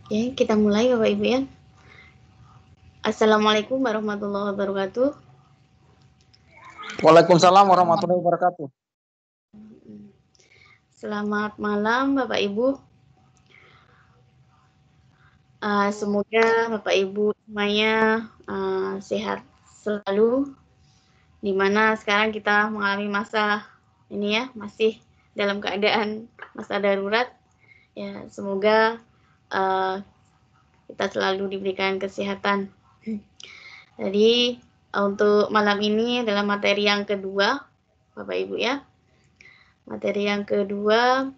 Oke, kita mulai Bapak Ibu ya. Assalamualaikum warahmatullahi wabarakatuh. Waalaikumsalam warahmatullahi wabarakatuh. Selamat malam Bapak Ibu. Semoga Bapak Ibu semuanya sehat selalu. Dimana sekarang kita mengalami masa ini ya, masih dalam keadaan masa darurat. Ya, semoga kita selalu diberikan kesehatan. Jadi untuk malam ini adalah materi yang kedua, Bapak Ibu ya. Materi yang kedua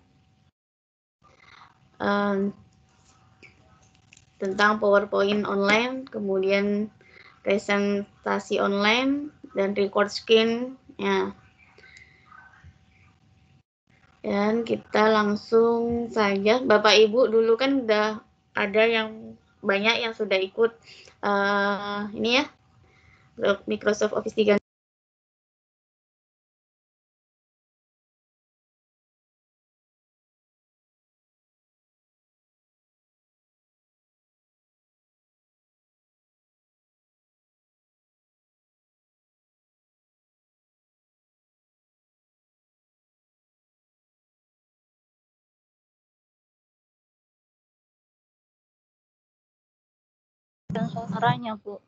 tentang PowerPoint online, kemudian presentasi online, dan record screen. Ya. Dan kita langsung saja, Bapak Ibu dulu kan udah ada yang banyak yang sudah ikut ini ya, Microsoft Office 3. Dan suaranya, Bu.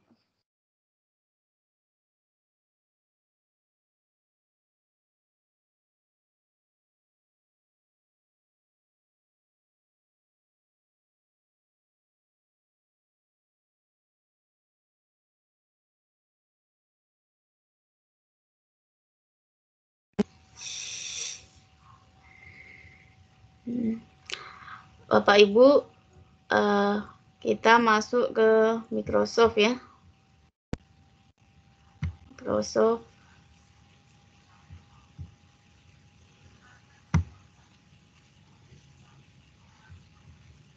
Bapak Ibu, kita masuk ke Microsoft ya. Microsoft.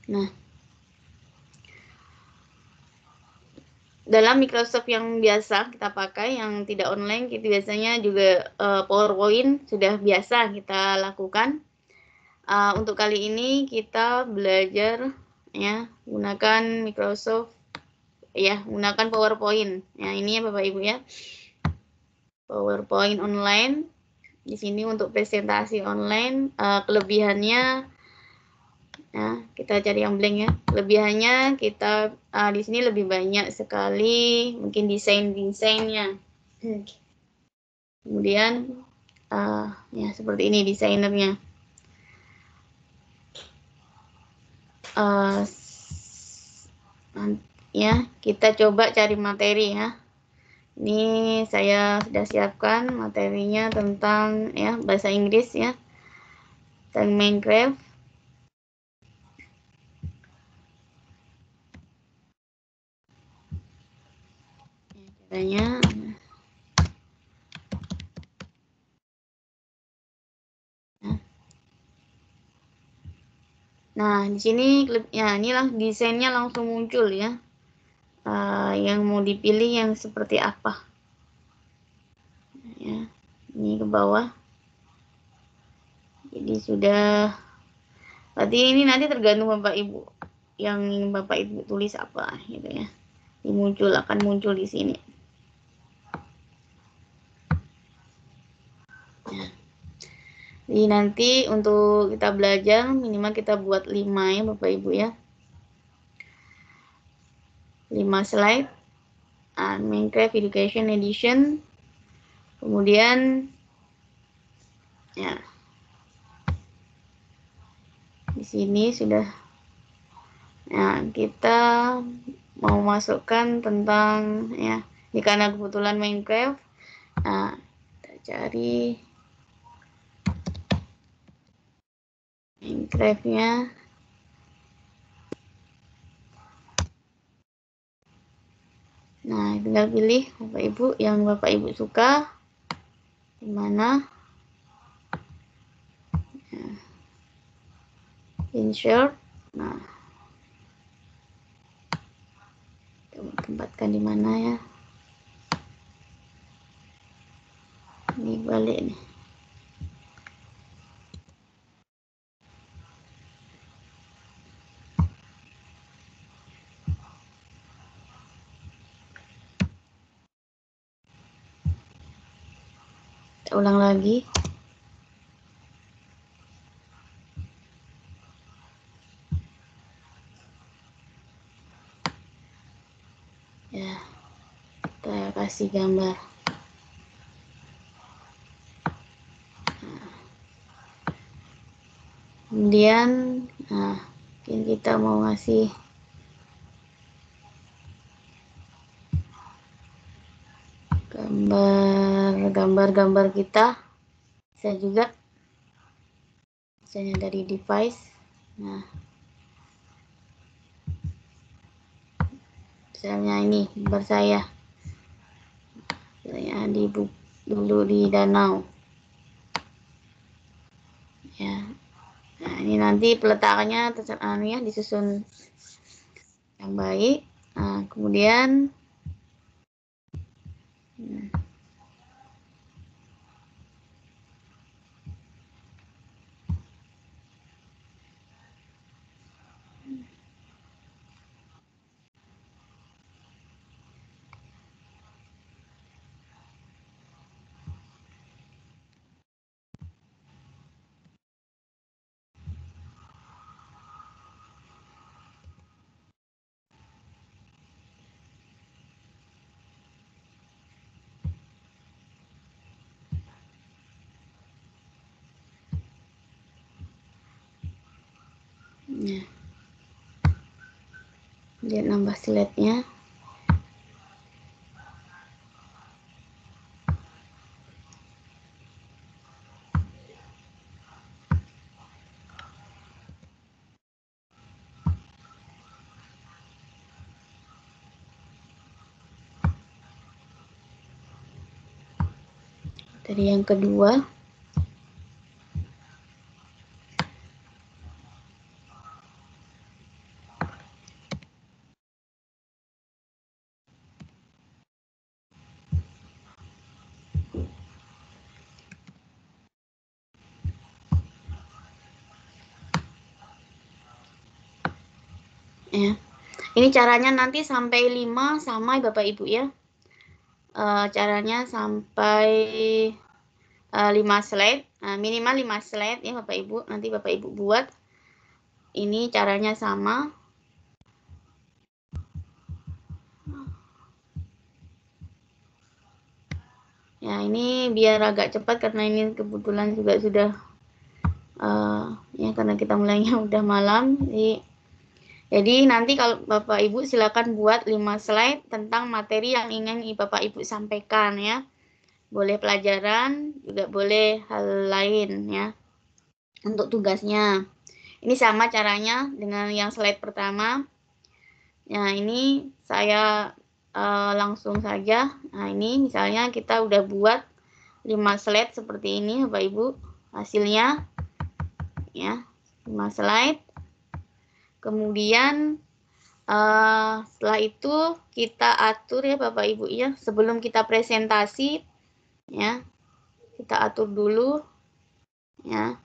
Nah, dalam Microsoft yang biasa kita pakai, yang tidak online, kita biasanya juga PowerPoint sudah biasa kita lakukan. Untuk kali ini kita belajar ya gunakan Microsoft ya, gunakan PowerPoint. Ya, ini ya Bapak Ibu ya. PowerPoint online. Di sini untuk presentasi online, kelebihannya ya, kita cari yang blank ya. Kelebihannya kita di sini lebih banyak sekali mungkin desainnya. Kemudian ya seperti ini desainernya. Ya, kita coba cari materi ya. Ini saya sudah siapkan materinya tentang ya bahasa Inggris ya, tentang Minecraft. Caranya. Nah, di sini ya inilah desainnya langsung muncul ya. Yang mau dipilih yang seperti apa. Ya, ini ke bawah. Jadi sudah. Berarti ini nanti tergantung Bapak Ibu. Yang Bapak Ibu tulis apa gitu ya. Akan muncul di sini. Ya. Jadi nanti untuk kita belajar minimal kita buat 5 ya Bapak Ibu ya. 5 slide. Minecraft Education Edition. Kemudian ya. Di sini sudah ya, kita mau masukkan tentang ya, ini karena kebetulan Minecraft. Nah, kita cari Minecraft-nya. Nah, tinggal pilih Bapak Ibu yang Bapak Ibu suka. Di mana? Ya. Insert. Nah, tempatkan di mana ya? Ini balik nih. Kita ulang lagi. Ya, kita kasih gambar. Kemudian, nah, mungkin kita mau ngasih gambar kita, bisa juga, misalnya dari device. Nah, misalnya ini gambar saya, misalnya dulu di danau. Ya, nah ini nanti peletakannya terserah ya, disusun yang baik. Nah, kemudian ya, lihat nambah slide-nya. Dari yang kedua, ya, ini caranya nanti sampai 5 sama Bapak Ibu ya. Caranya sampai 5 slide, minimal 5 slide ya Bapak Ibu. Nanti Bapak Ibu buat. Ini caranya sama. Ya, ini biar agak cepat karena ini kebetulan juga sudah ya karena kita mulainya udah malam. Jadi nanti kalau Bapak Ibu silakan buat 5 slide tentang materi yang ingin Bapak Ibu sampaikan ya. Boleh pelajaran, juga boleh hal lain ya. Untuk tugasnya. Ini sama caranya dengan yang slide pertama. Nah, ini saya langsung saja. Nah, ini misalnya kita udah buat 5 slide seperti ini Bapak Ibu. Hasilnya ya, 5 slide. Kemudian setelah itu kita atur ya Bapak Ibu ya. Sebelum kita presentasi ya, kita atur dulu ya.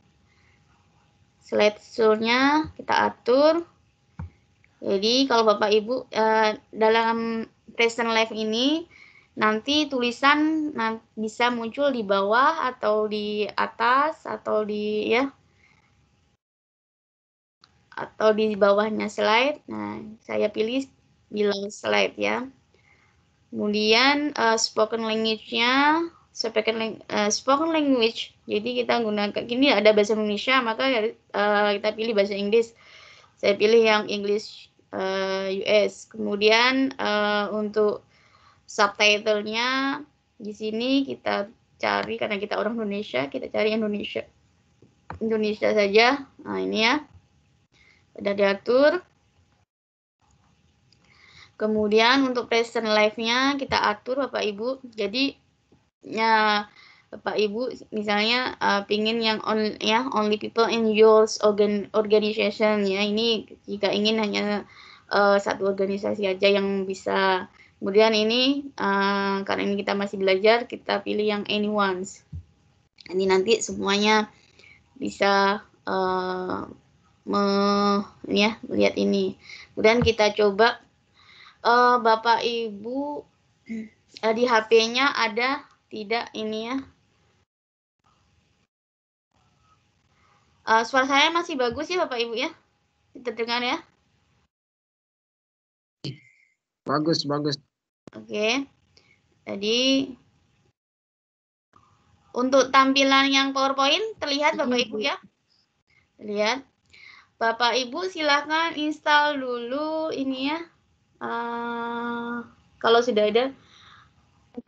Slide show-nya kita atur. Jadi kalau Bapak Ibu dalam present live ini nanti tulisan bisa muncul di bawah atau di atas atau di ya atau di bawahnya slide. Nah, saya pilih below slide ya. Kemudian spoken language-nya spoken language. Jadi kita gunakan ini ada bahasa Indonesia, maka kita pilih bahasa Inggris. Saya pilih yang English US. Kemudian untuk subtitle-nya di sini kita cari karena kita orang Indonesia, kita cari Indonesia saja. Nah, ini ya. Sudah diatur. Kemudian untuk present live-nya kita atur Bapak Ibu. Jadi ya Bapak Ibu misalnya pingin yang only people in your organization ya, ini jika ingin hanya satu organisasi aja yang bisa. Kemudian ini karena ini kita masih belajar, kita pilih yang anyone's. Ini nanti semuanya bisa melihat ini. Kemudian kita coba Bapak Ibu di HP-nya ada tidak ini ya Suara saya masih bagus ya Bapak Ibu ya? Terdengar ya? Bagus, bagus. Oke. Jadi untuk tampilan yang PowerPoint terlihat Bapak Ibu ya? Lihat. Bapak Ibu silahkan install dulu ini ya. Kalau sudah ada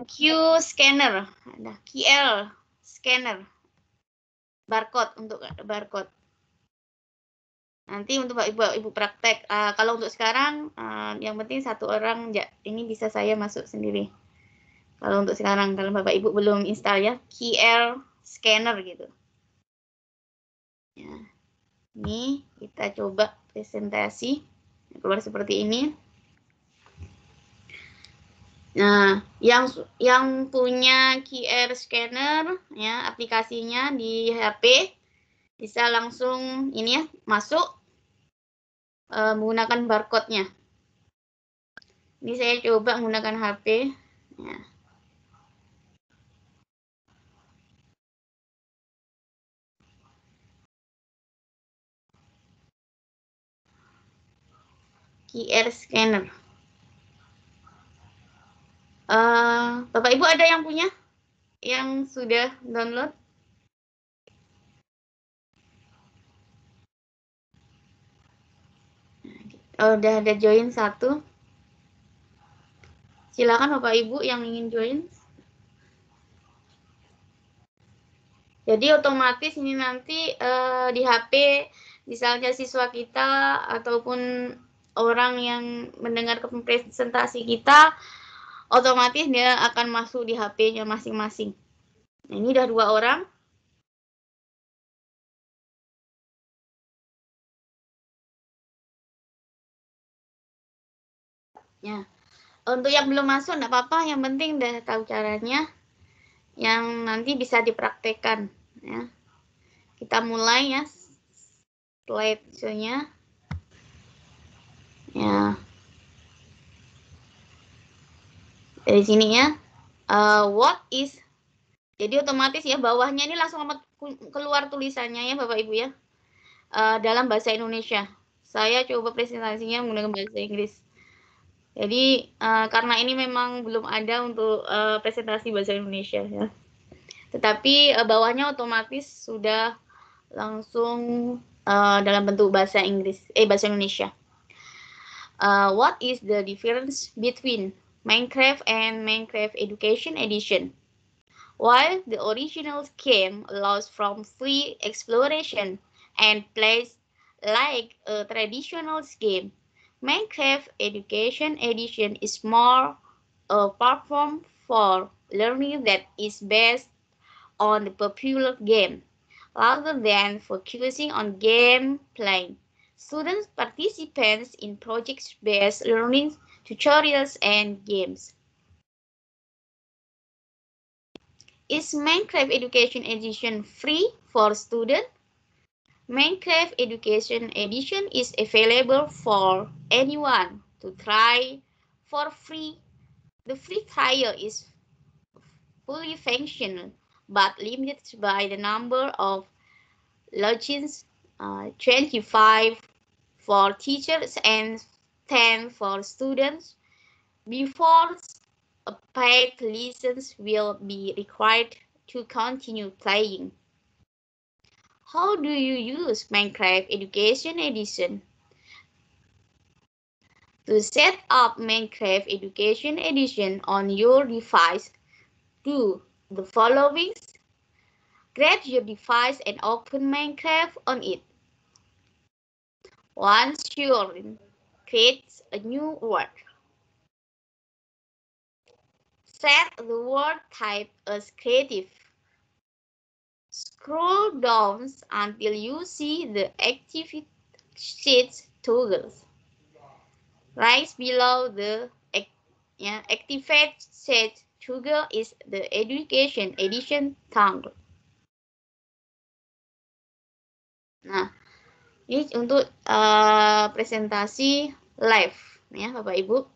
Q scanner, ada QL scanner, barcode untuk barcode. Nanti untuk ibu praktek. Kalau untuk sekarang, yang penting satu orang ini bisa saya masuk sendiri. Kalau untuk sekarang, kalau Bapak Ibu belum install ya, QL scanner gitu. Ya. Ini kita coba presentasi keluar seperti ini. Nah, yang punya QR scanner ya aplikasinya di HP bisa langsung ini ya masuk menggunakan barcode-nya. Ini saya coba menggunakan HP. Ya. QR scanner. Bapak Ibu ada yang punya? Yang sudah download? Udah ada join satu. Silakan Bapak Ibu yang ingin join. Jadi otomatis ini nanti di HP misalnya siswa kita ataupun orang yang mendengar presentasi kita otomatis dia akan masuk di HP-nya masing-masing. Nah, ini udah 2 orang. Ya. Untuk yang belum masuk enggak apa-apa, yang penting udah tahu caranya. Yang nanti bisa dipraktekkan ya. Kita mulai ya slide-nya. Ya. Dari sini ya. What is, jadi otomatis ya bawahnya ini langsung keluar tulisannya ya Bapak Ibu ya. Dalam bahasa Indonesia. Saya coba presentasinya menggunakan bahasa Inggris. Jadi karena ini memang belum ada untuk presentasi bahasa Indonesia ya. Tetapi bawahnya otomatis sudah langsung dalam bentuk bahasa Inggris, bahasa Indonesia. What is the difference between Minecraft and Minecraft Education Edition? While the original game allows from free exploration and plays like a traditional game, Minecraft Education Edition is more a platform for learning that is based on the popular game, rather than focusing on gameplay. Students participate in project-based learning, tutorials, and games. Is Minecraft Education Edition free for students? Minecraft Education Edition is available for anyone to try for free. The free trial is fully functional, but limited by the number of logins, 25 for teachers and 10 for students. Before a paid license will be required to continue playing. How do you use Minecraft Education Edition? To set up Minecraft Education Edition on your device, do the following. Grab your device and open Minecraft on it. Once you're in, create a new word. Set the word type as creative. Scroll down until you see the Activate Sheets toggles. Right below the Activate Sheets toggle is the Education Edition toggle. Nah, ini untuk presentasi live ya Bapak Ibu.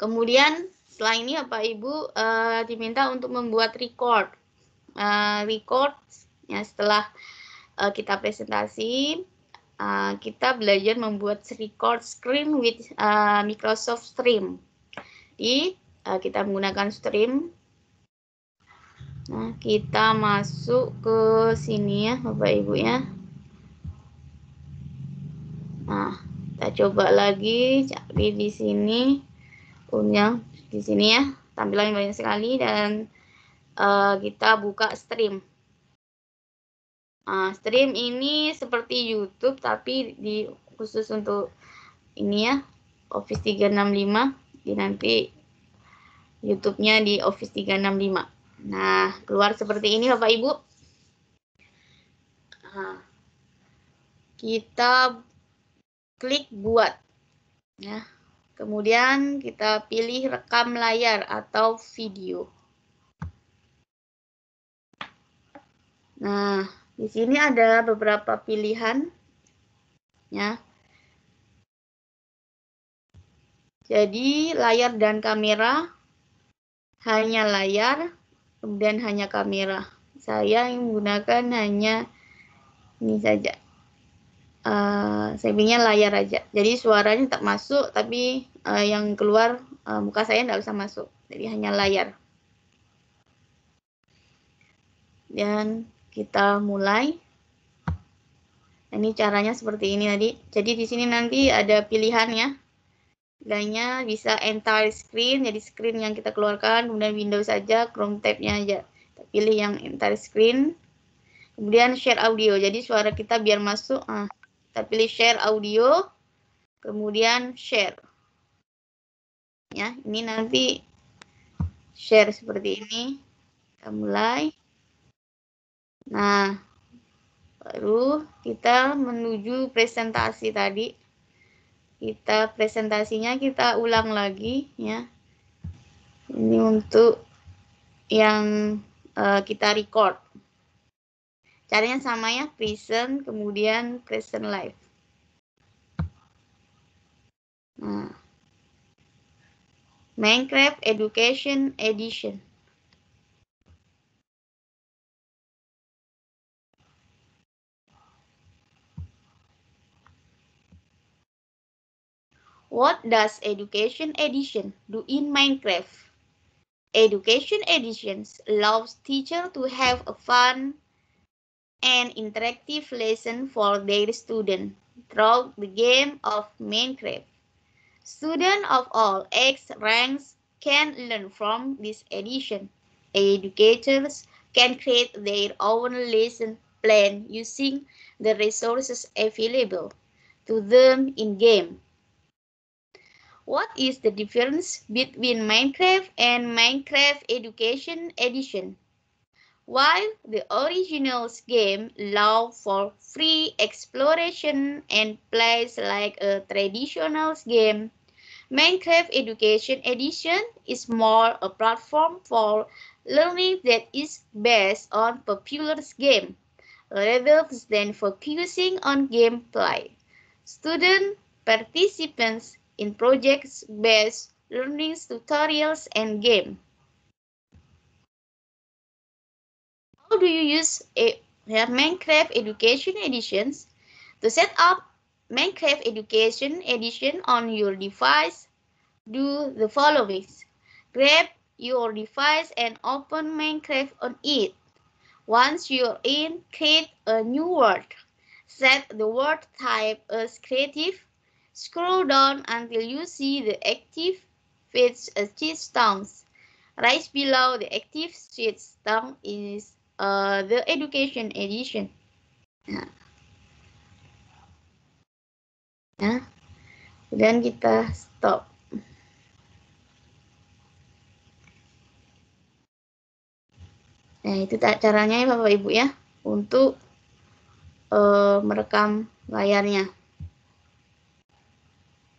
Kemudian setelah ini Bapak Ibu diminta untuk membuat record Ya, setelah kita presentasi, kita belajar membuat record screen with Microsoft Stream. Jadi kita menggunakan Stream. Nah, kita masuk ke sini ya, Bapak Ibu ya. Nah, kita coba lagi cari di sini. Di sini ya, tampilan banyak sekali dan kita buka Stream. Stream ini seperti YouTube tapi khusus untuk ini ya, Office 365. Jadi nanti YouTube-nya di Office 365. Nah, keluar seperti ini Bapak Ibu. Kita klik buat. Ya. Kemudian kita pilih rekam layar atau video. Nah, di sini ada beberapa pilihan. Ya. Jadi, layar dan kamera, hanya layar, kemudian hanya kamera. Saya menggunakan hanya ini saja. Saya pilihnya layar aja. Jadi suaranya tak masuk, tapi yang keluar muka saya tidak usah masuk. Jadi hanya layar. Dan kita mulai. Ini caranya seperti ini tadi. Jadi di sini nanti ada pilihannya. Pilihannya bisa entire screen, jadi screen yang kita keluarkan. Kemudian Windows saja, Chrome tab-nya aja. Kita pilih yang entire screen. Kemudian share audio. Jadi suara kita biar masuk. Kita pilih share audio, kemudian share. Ya, ini nanti share seperti ini. Kita mulai. Nah, baru kita menuju presentasi tadi. Presentasinya kita ulang lagi ya. Ini untuk yang kita record. Caranya sama ya, present, kemudian present live. Nah, Minecraft Education Edition. What does Education Edition do in Minecraft? Education Editions allows teachers to have a fun and interactive lesson for their students throughout the game of Minecraft. Students of all age ranks can learn from this edition. Educators can create their own lesson plan using the resources available to them in-game. What is the difference between Minecraft and Minecraft Education Edition? While the original game allowed for free exploration and plays like a traditional game, Minecraft Education Edition is more a platform for learning that is based on popular game, rather than focusing on gameplay. Student participants in projects-based learning tutorials and game. How do you use Minecraft Education Editions? To set up Minecraft Education Edition on your device, do the following. Grab your device and open Minecraft on it. Once you're in, create a new word. Set the word type as creative. Scroll down until you see the active switch Right below the active switch is the Education Edition. Nah, kemudian kita stop. Nah, itu caranya ya Bapak Ibu ya, untuk merekam layarnya.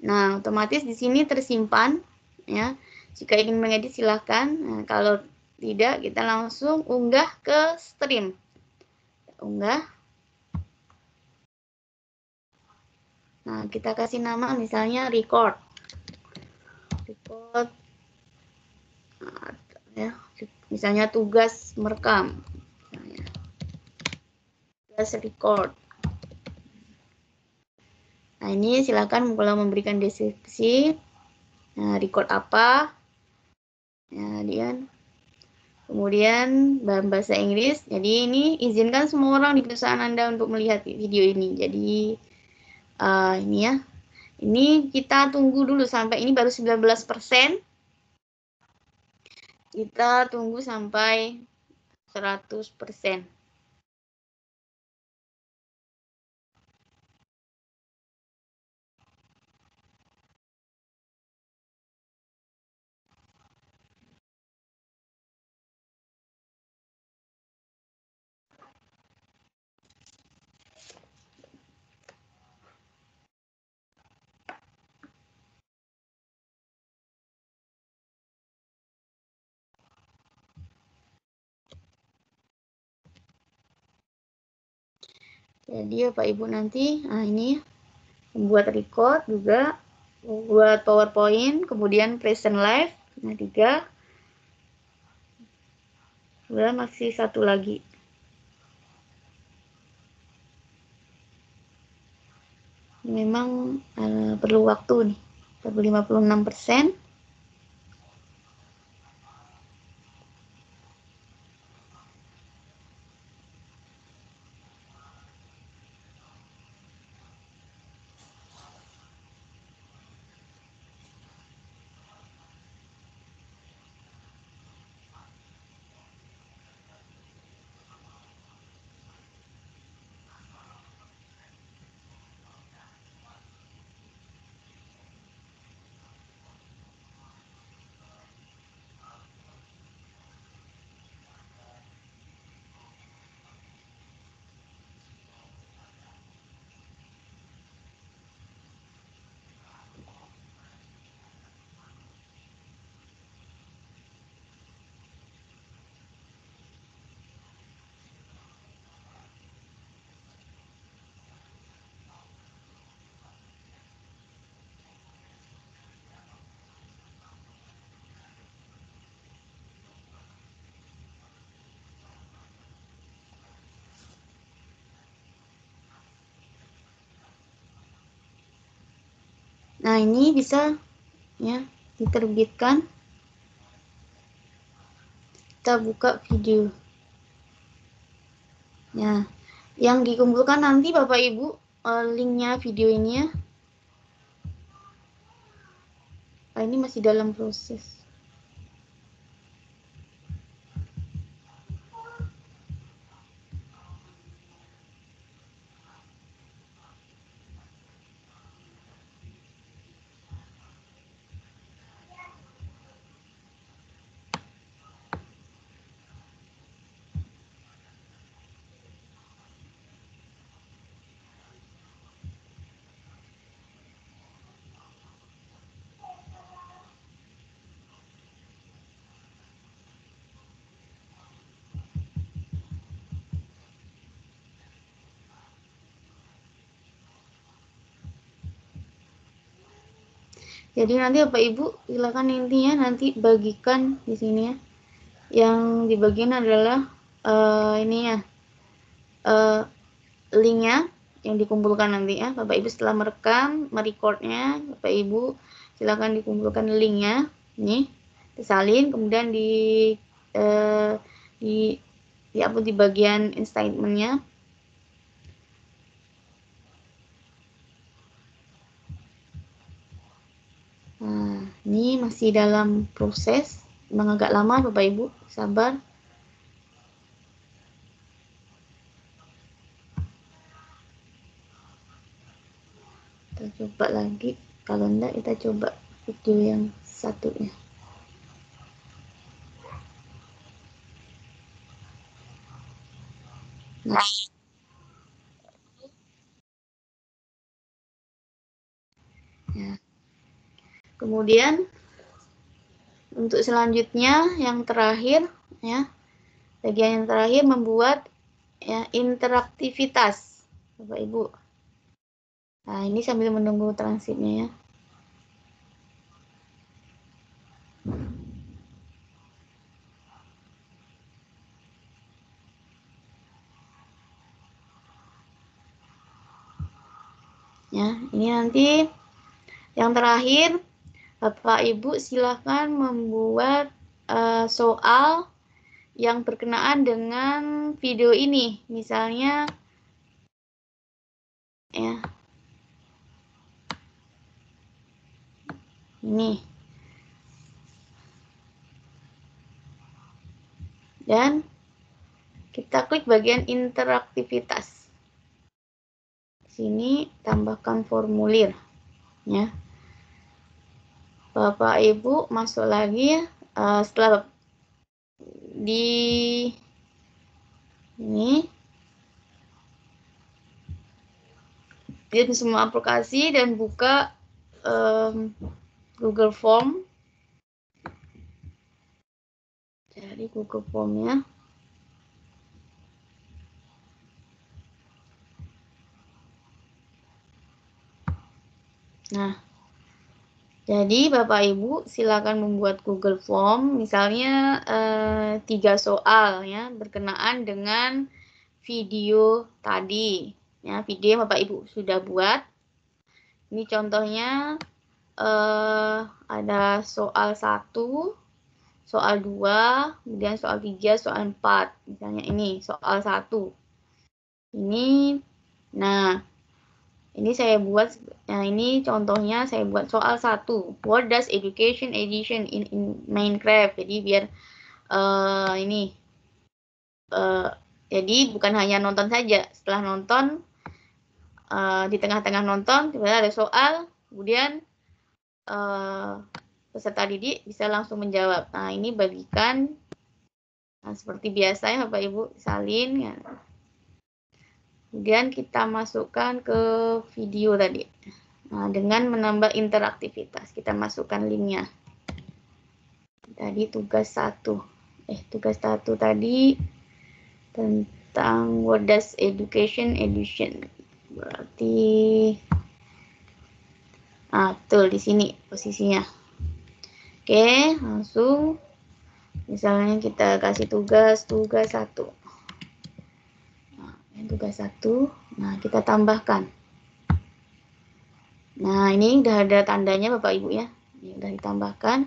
Nah, otomatis di sini tersimpan ya. Jika ingin mengedit silahkan. Nah, kalau tidak kita langsung unggah ke stream. Unggah. Nah, kita kasih nama misalnya record. Record. Nah, ya, misalnya tugas merekam. Misalnya. record. Nah, ini silakan kalau memberikan deskripsi, record apa, kemudian bahasa Inggris. Jadi ini izinkan semua orang di perusahaan Anda untuk melihat video ini. Jadi ini ya, ini kita tunggu dulu sampai ini baru 19%. Kita tunggu sampai 100%. Jadi Bapak Ibu nanti, ini membuat record juga, buat PowerPoint, kemudian present live, 3. Kemudian masih satu lagi. Memang perlu waktu nih, 56%. Nah, ini bisa ya diterbitkan. Kita buka video. Nah, yang dikumpulkan nanti Bapak Ibu linknya video ini ya. Ini masih dalam proses. Jadi nanti Bapak Ibu silakan intinya nanti bagikan di sini ya. Yang dibagikan adalah ini ya, linknya yang dikumpulkan nanti ya. Bapak Ibu setelah merecordnya, Bapak Ibu silakan dikumpulkan linknya, ini disalin, kemudian di upload di bagian statementnya. Nah, ini masih dalam proses, memang agak lama Bapak Ibu, sabar. Kita coba lagi, kalau enggak kita coba video yang satunya. Nah, ya. Kemudian untuk selanjutnya yang terakhir ya, bagian yang terakhir membuat ya interaktivitas Bapak Ibu. Nah, ini sambil menunggu transitnya ya. Ya, ini nanti yang terakhir, Bapak Ibu silahkan membuat soal yang berkenaan dengan video ini. Misalnya, ya, ini. Dan kita klik bagian interaktivitas. Di sini tambahkan formulir, ya. Bapak Ibu masuk lagi ya. Setelah di ini di semua aplikasi dan buka Google Form. Cari Google Form-nya. Nah, jadi Bapak Ibu silakan membuat Google Form, misalnya 3 soal ya berkenaan dengan video tadi. Ya, video yang Bapak Ibu sudah buat. Ini contohnya ada soal 1, soal 2, kemudian soal 3, soal 4. Misalnya ini soal 1. Ini, nah, ini saya buat, nah ini contohnya saya buat soal 1. What does education edition in Minecraft? Jadi biar ini, jadi bukan hanya nonton saja. Setelah nonton, di tengah-tengah nonton, tiba-tiba ada soal, kemudian peserta didik bisa langsung menjawab. Nah, ini bagikan, nah, seperti biasa ya Bapak Ibu, salin ya. Kemudian kita masukkan ke video tadi. Nah, dengan menambah interaktivitas, kita masukkan linknya. Tadi tugas 1. Tugas 1 tadi tentang what does education edition. Berarti betul di sini posisinya. Oke, langsung misalnya kita kasih tugas 1. Tugas 1. Nah, kita tambahkan. Nah, ini udah ada tandanya Bapak Ibu ya. Ini udah ditambahkan.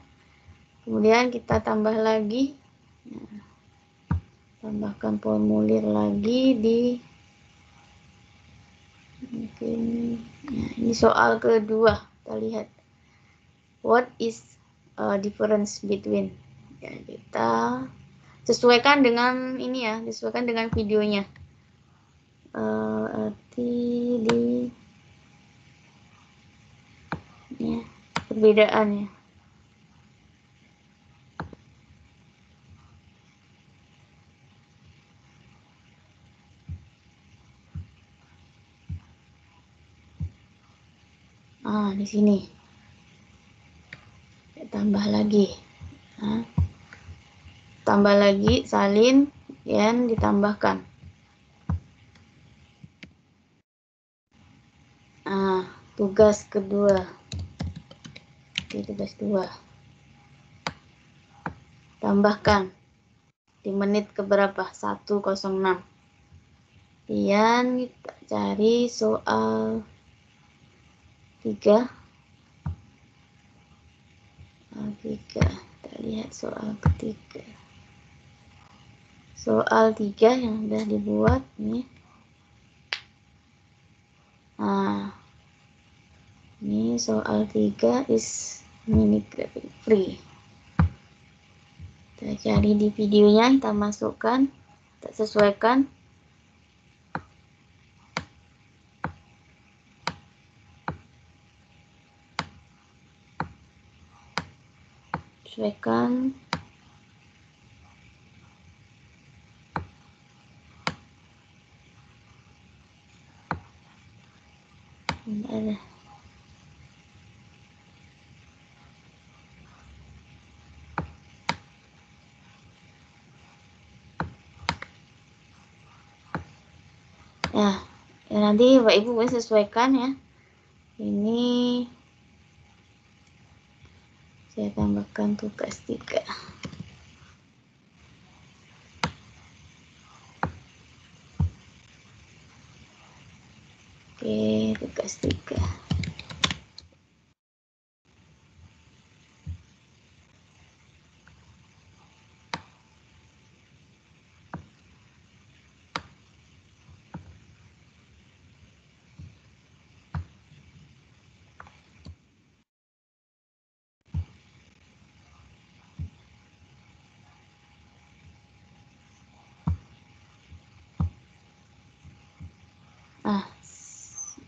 Kemudian kita tambah lagi. Nah, tambahkan formulir lagi di mungkin. Nah, ini soal kedua. Kita lihat. What is difference between? Ya, kita sesuaikan dengan ini ya, disesuaikan dengan videonya. Arti di ya, perbedaannya. Di sini. Tambah lagi. Nah, tambah lagi salin dan ditambahkan. Tugas kedua. Tugas 2. Tambahkan di menit keberapa? 1:06. Kemudian kita cari soal 3. Kita lihat soal ketiga. Soal 3 yang sudah dibuat nih. Ini soal 3 is Minecraft free. Kita cari di videonya, kita masukkan, kita sesuaikan. Sesuaikan. Ada. Ya nanti Bapak Ibu boleh sesuaikan ya. Ini saya tambahkan tugas 3. Oke, tugas 3.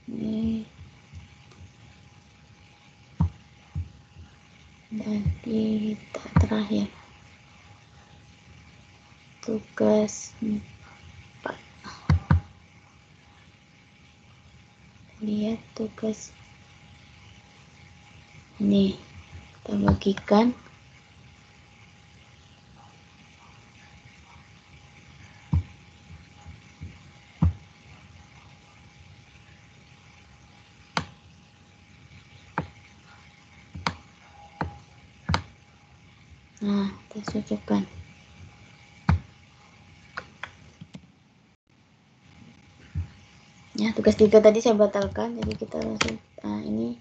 Ini dari terakhir tugas 4. Lihat tugas ini, kita bagikan. Nah, kita cocokkan. Ya, tugas 3 tadi saya batalkan, jadi kita langsung ini.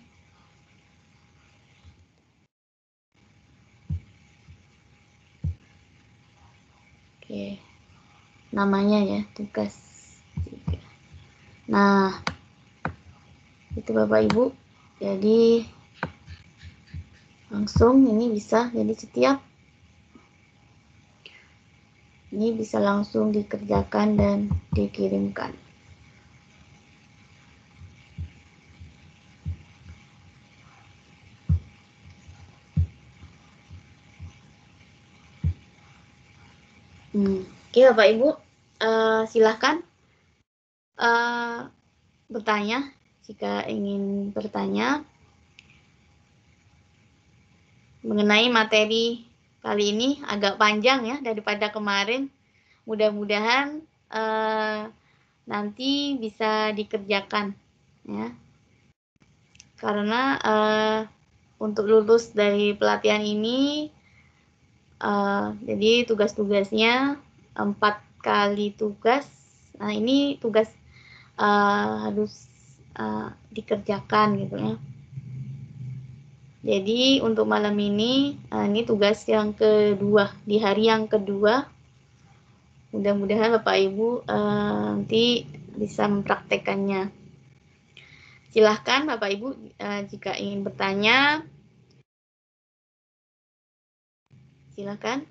Oke. Namanya ya, tugas 3. Nah, itu Bapak Ibu. Jadi langsung ini bisa, jadi setiap ini bisa langsung dikerjakan dan dikirimkan. Oke Bapak Ibu, silahkan bertanya jika ingin bertanya mengenai materi kali ini. Agak panjang ya daripada kemarin. Mudah-mudahan nanti bisa dikerjakan ya, karena untuk lulus dari pelatihan ini jadi tugas-tugasnya 4 kali tugas. Nah ini tugas harus dikerjakan gitu ya. Jadi untuk malam ini tugas yang kedua, di hari yang kedua. Mudah-mudahan Bapak Ibu nanti bisa mempraktekannya. Silahkan Bapak Ibu jika ingin bertanya, silahkan.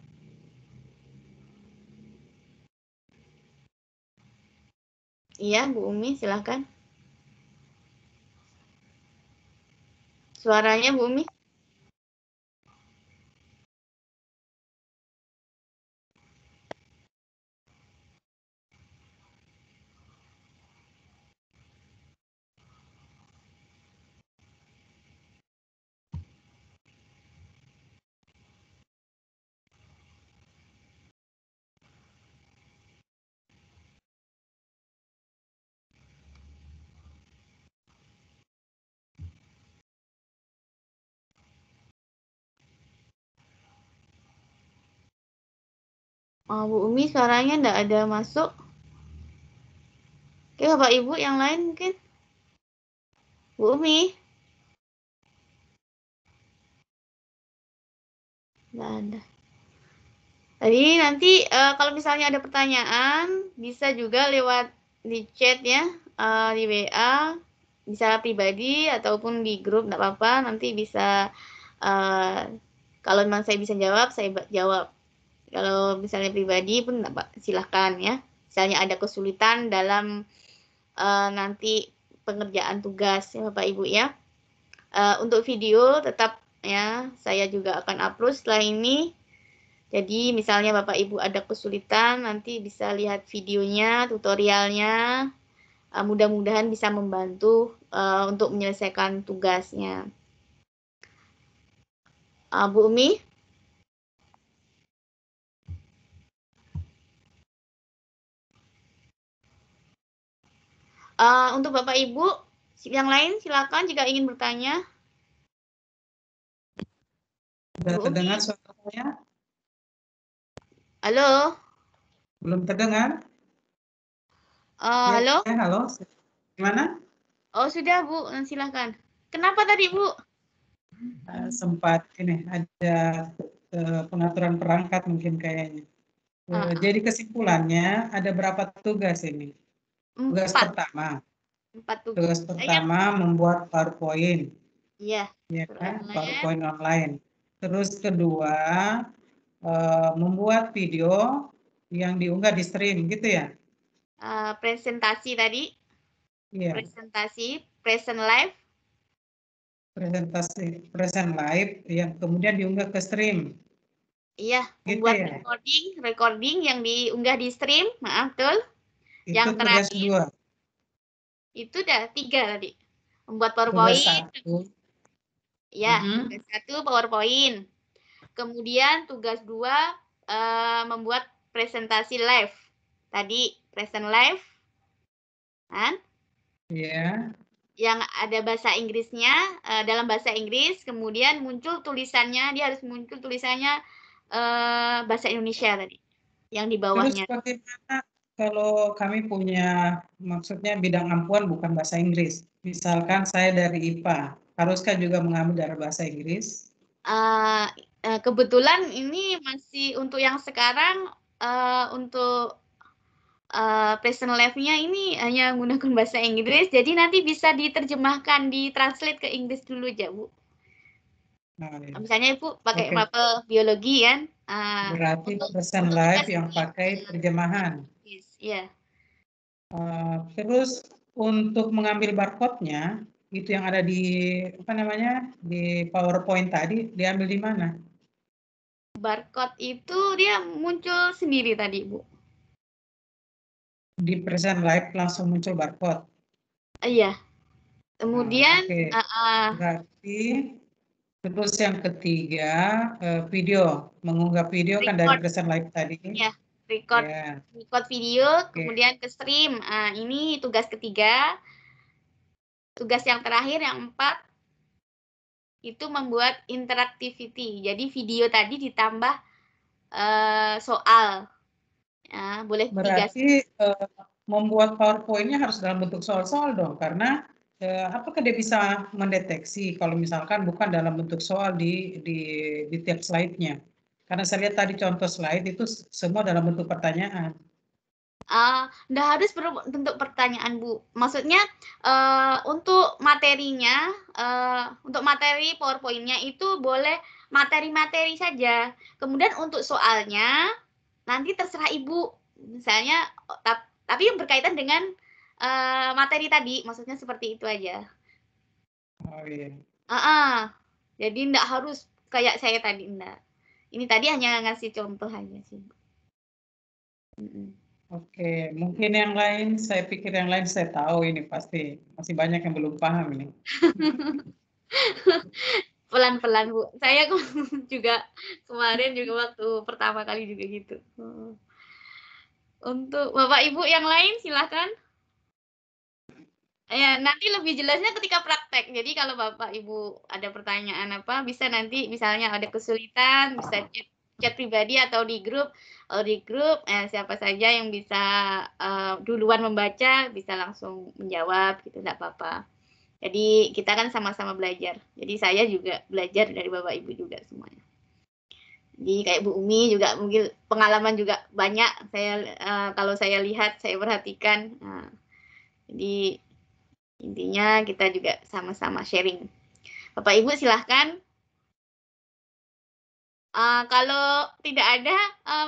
Iya Bu Umi, silahkan. Suaranya Bu Umi. Bu Umi suaranya enggak ada masuk. Oke Bapak Ibu yang lain mungkin. Bu Umi. Enggak ada. Jadi nanti kalau misalnya ada pertanyaan bisa juga lewat di chat ya, di WA, bisa pribadi ataupun di grup enggak apa-apa, nanti bisa kalau memang saya bisa jawab, saya jawab. Kalau misalnya pribadi pun silahkan ya. Misalnya ada kesulitan dalam nanti pengerjaan tugas ya Bapak Ibu ya. Untuk video tetap ya, saya juga akan upload setelah ini. Jadi misalnya Bapak Ibu ada kesulitan, nanti bisa lihat videonya, tutorialnya. Mudah-mudahan bisa membantu untuk menyelesaikan tugasnya. Bu Umi? Untuk Bapak Ibu yang lain silakan jika ingin bertanya. Sudah terdengar suara saya? Halo? Belum terdengar? Halo? Ya, halo. Gimana? Oh, sudah, Bu. Silahkan. Kenapa tadi, Bu? Sempat ini ada pengaturan perangkat mungkin kayaknya. Jadi kesimpulannya ada berapa tugas ini? Tugas 4. pertama. 4 tugas. Tugas pertama membuat PowerPoint. Iya. Ya kan? PowerPoint online. Terus kedua membuat video yang diunggah di stream gitu ya? Presentasi tadi. Iya. Presentasi, present live. Presentasi, present live yang kemudian diunggah ke stream. Iya, Gitu membuat ya? recording yang diunggah di stream. Maaf, betul. Itu Yang tugas terakhir. 2. Itu udah 3 tadi. Membuat Tugas PowerPoint. 1. Ya, tugas 1 PowerPoint. Kemudian tugas 2 membuat presentasi live. Tadi present live. Kan? Iya. Yang ada bahasa Inggrisnya, dalam bahasa Inggris, kemudian muncul tulisannya, dia harus muncul tulisannya bahasa Indonesia tadi, yang di bawahnya. Terus bagaimana kalau kami punya, maksudnya bidang ampuan bukan bahasa Inggris, misalkan saya dari IPA, haruskah juga mengambil dari bahasa Inggris? Kebetulan ini masih untuk yang sekarang, untuk present live-nya ini hanya menggunakan bahasa Inggris, jadi nanti bisa diterjemahkan, ditranslate ke Inggris dulu aja, Bu. Iya. Misalnya Ibu pakai mapel biologi kan. Berarti present live yang pakai terjemahan. Iya. Terus untuk mengambil barcode-nya, itu yang ada di di PowerPoint tadi, diambil di mana? Barcode itu dia muncul sendiri tadi, Bu. Di present live langsung muncul barcode. Iya. Kemudian berarti terus yang ketiga video, mengunggah video record. Kan dari present live tadi. Iya, record video, kemudian ke stream. Ini tugas ketiga. Tugas yang terakhir yang 4 itu membuat interactivity. Jadi video tadi ditambah soal. Ya, boleh berarti membuat PowerPoint-nya harus dalam bentuk soal-soal dong, karena apakah dia bisa mendeteksi kalau misalkan bukan dalam bentuk soal di tiap slide-nya? Karena saya lihat tadi contoh slide itu semua dalam bentuk pertanyaan. Nggak harus berbentuk pertanyaan, Bu. Maksudnya untuk materinya, untuk materi PowerPoint-nya itu boleh materi-materi saja. Kemudian untuk soalnya nanti terserah Ibu. Misalnya, tapi yang berkaitan dengan materi tadi, maksudnya seperti itu aja. Oh iya. Jadi nggak harus kayak saya tadi, enggak. Ini tadi hanya ngasih contoh aja sih. Oke, mungkin yang lain, saya pikir yang lain saya tahu ini pasti masih banyak yang belum paham ini. Pelan-pelan, Bu. Saya juga kemarin juga waktu pertama kali juga gitu. Untuk Bapak Ibu yang lain silakan. Ya, nanti lebih jelasnya ketika praktek. Jadi kalau Bapak Ibu ada pertanyaan apa, bisa nanti misalnya ada kesulitan, bisa chat pribadi atau di grup. Kalau di grup, siapa saja yang bisa duluan membaca, bisa langsung menjawab, gitu, enggak apa-apa. Jadi kita kan sama-sama belajar. Jadi saya juga belajar dari Bapak Ibu juga semuanya. Jadi kayak Bu Umi juga mungkin pengalaman juga banyak. Kalau saya lihat, saya perhatikan. Jadi intinya kita juga sama-sama sharing. Bapak Ibu silahkan. Kalau tidak ada,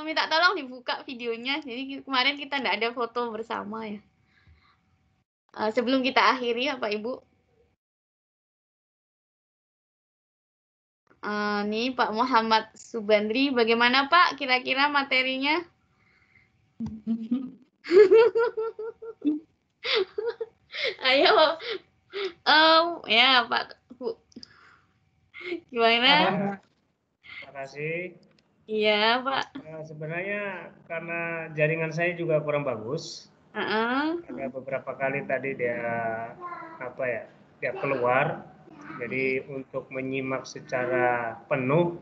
minta tolong dibuka videonya. Jadi kemarin kita tidak ada foto bersama ya. Sebelum kita akhiri Bapak Ibu. Nih Pak Muhammad Subandri, bagaimana Pak kira-kira materinya? Ayo, ya Pak, Bu. Gimana? Terima kasih. Iya Pak. Sebenarnya karena jaringan saya juga kurang bagus. Ada beberapa kali tadi dia keluar. Jadi untuk menyimak secara penuh,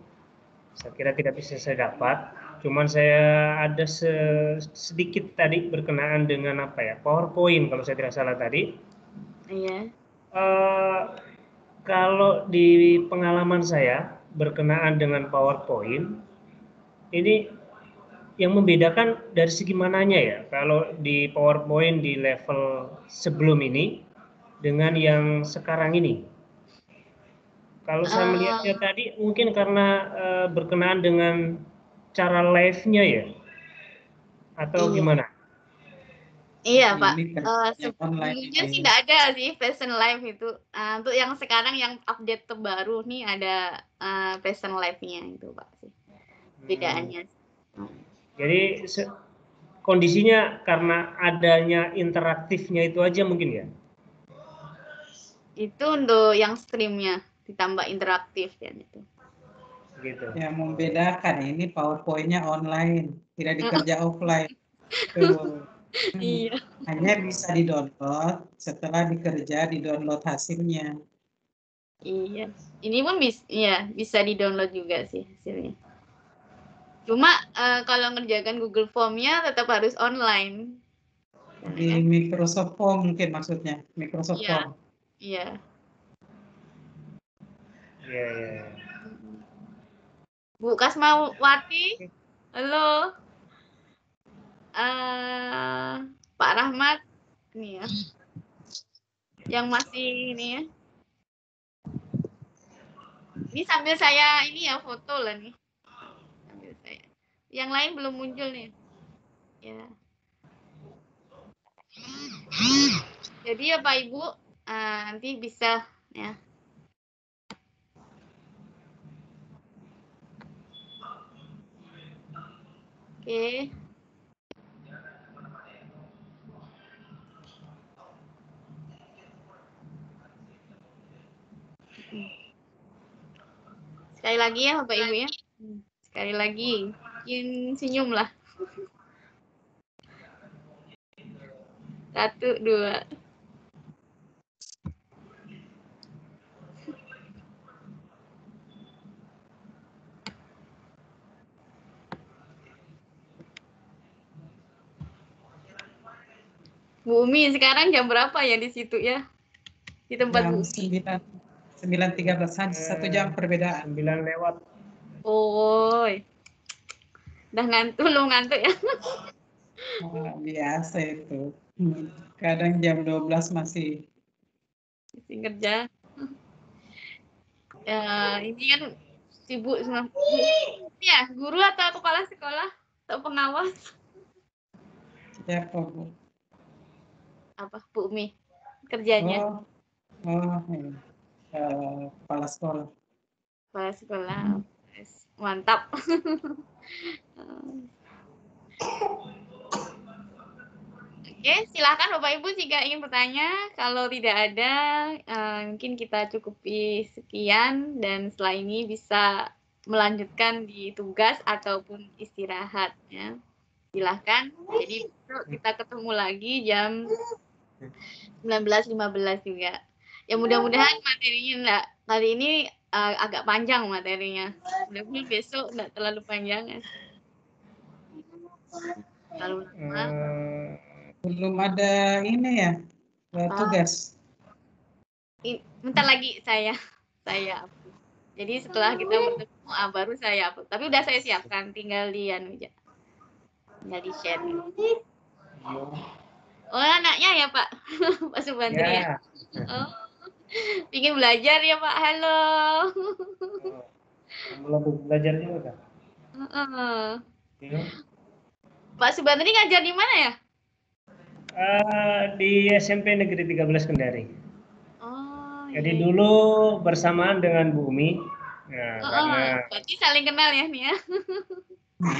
saya kira tidak bisa saya dapat. Cuman saya ada sedikit tadi berkenaan dengan PowerPoint kalau saya tidak salah tadi. Iya. Kalau di pengalaman saya berkenaan dengan PowerPoint, ini yang membedakan dari segi mananya ya? Kalau di PowerPoint di level sebelum ini dengan yang sekarang ini. Kalau saya melihatnya tadi mungkin karena berkenaan dengan cara live-nya ya, atau Iya. gimana? Iya, Pak. Ini kerjanya online Sebelumnya sih ini. nggak ada sih Passion Live itu. Untuk yang sekarang yang update terbaru nih ada Passion Live-nya itu, Pak sih. Bedaannya. Jadi kondisinya karena adanya interaktifnya itu aja mungkin ya? Itu untuk yang streamnya ditambah interaktif kan itu. Gitu. Yang membedakan ini PowerPoint-nya online, tidak dikerja offline. Tuh. Iya. Hanya bisa di-download, setelah dikerja di-download hasilnya. Iya. Ini pun bisa di-download juga sih hasilnya. Cuma kalau ngerjakan Google Form-nya tetap harus online. Di Microsoft Form mungkin maksudnya, Microsoft Iya. Form. Iya. Iya. Bu Kasmawati, halo. Pak Rahmat, nih ya. Yang masih ini ya. Ini sambil saya ini ya foto lah nih. Sambil saya. Yang lain belum muncul nih. Ya. Jadi ya Pak Ibu, nanti bisa ya. Oke. Sekali lagi ya Bapak Ibu ya. Sekali lagi. Bikin senyum lah. 1, 2. Bu Umi, sekarang jam berapa ya di situ ya? Di tempat Bu Umi. 9.13, 1 jam perbedaan. 9 lewat. Oh, udah ngantuk, lu ngantuk ya? Biasa itu. Kadang jam 12 masih Kerja. Ini kan sibuk sama ya, guru atau kepala sekolah atau pengawas? ya Bu. Apa Bu Umi kerjanya? Kepala sekolah. Kepala sekolah. Mantap. Oke, silakan Bapak Ibu jika ingin bertanya. Kalau tidak ada, mungkin kita cukupi sekian dan setelah ini bisa melanjutkan di tugas ataupun istirahat ya. Silahkan. Jadi kita ketemu lagi jam 19.15 juga. Ya mudah-mudahan materinya enggak kali ini agak panjang materinya. Mudah-mudahan besok enggak terlalu panjang ya. Terlalu lama. Belum ada ini ya, tugas. Bentar lagi saya upload. Jadi setelah kita bertemu baru saya upload. Tapi udah saya siapkan, tinggal di tinggal di share. Oh, anaknya ya Pak, Pak Subandri ya. Oh, ingin belajar ya Pak. Halo. Belum belajar juga kan? Pak Subandri ngajar di mana ya? Di SMP Negeri 13 Kendari. Oh, Jadi iya. dulu bersamaan dengan Bu Umi. Nah, karena berarti saling kenal ya nih ya.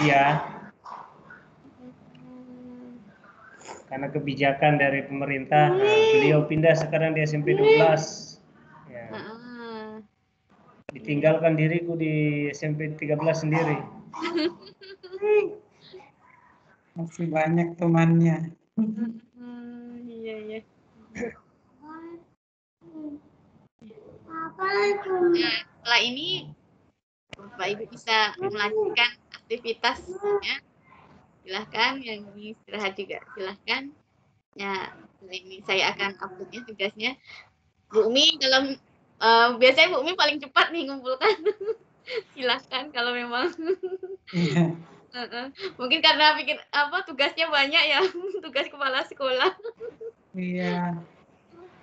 Iya. Karena kebijakan dari pemerintah, beliau pindah sekarang di SMP 12. Ya. Ditinggalkan diriku di SMP 13 sendiri. Masih banyak temannya. Iya. Setelah ini Bapak Ibu bisa melanjutkan aktivitasnya. Silahkan yang ingin istirahat juga silahkan. Ya, ini saya akan uploadnya tugasnya. Bu Umi dalam biasanya Bu Umi paling cepat nih ngumpulkan. Silahkan kalau memang. Iya. Mungkin karena pikir tugasnya banyak ya, tugas kepala sekolah. Iya.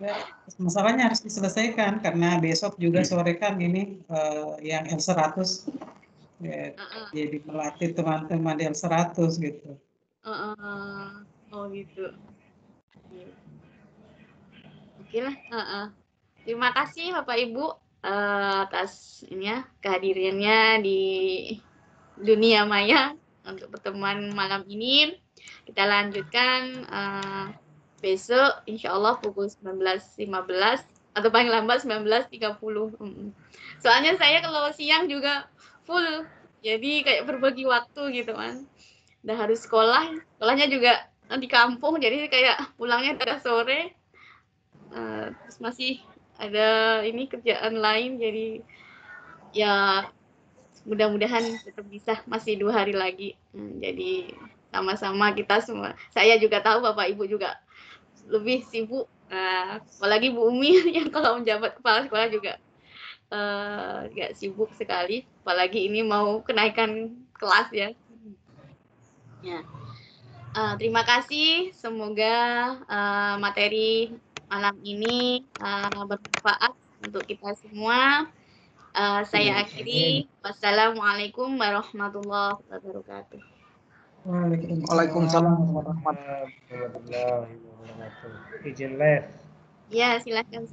Ya, masalahnya harus diselesaikan karena besok juga sore kan ini yang L100 ya, jadi melatih teman-teman di L100 gitu. Oh gitu. Oke lah. Terima kasih Bapak Ibu atas ini ya kehadirannya di dunia maya untuk pertemuan malam ini. Kita lanjutkan besok insya Allah pukul 19.15 atau paling lambat 19.30. Soalnya saya kalau siang juga full, jadi kayak berbagi waktu gitu kan. Udah harus sekolahnya juga di kampung, jadi kayak pulangnya udah sore. Terus masih ada ini kerjaan lain, jadi ya mudah-mudahan tetap bisa, masih 2 hari lagi. Jadi sama-sama kita semua. Saya juga tahu Bapak Ibu juga lebih sibuk. Apalagi Bu Umi yang kalau menjabat kepala sekolah juga sibuk sekali. Apalagi ini mau kenaikan kelas ya. Terima kasih. Semoga materi malam ini bermanfaat untuk kita semua. Saya akhiri. Wassalamualaikum warahmatullahi wabarakatuh. Waalaikumsalam warahmatullahi wabarakatuh. Izin live. Ya, silakan.